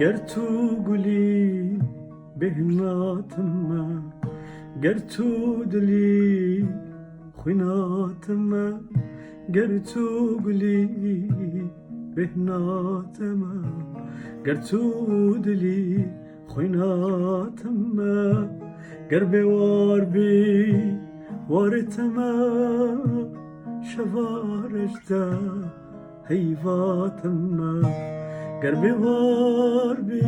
گر تو گلی بهناتما گر تو دلی خویناتما گر تو گلی بهناتما گر تو دلی خویناتما گر بوار بی وارتما شوارجدا هیواتما گر بوار بی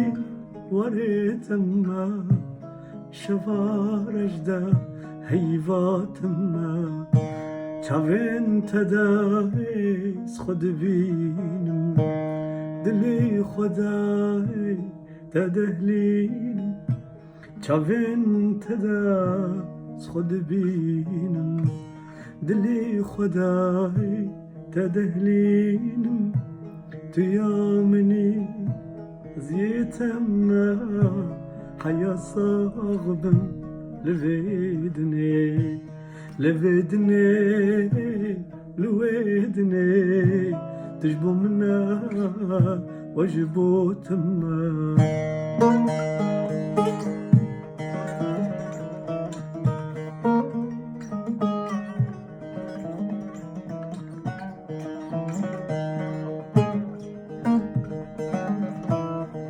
وارتما شوارجدا هیواتما چاوین تدایس خود بینم دلی خدای تدهلینم چاوین تدایس خود بینم دلی خدای تدهلینم تو یامنی زیتما حیا صاغبم لویدنی لویدنی لویدني تجبو منا وجبوتما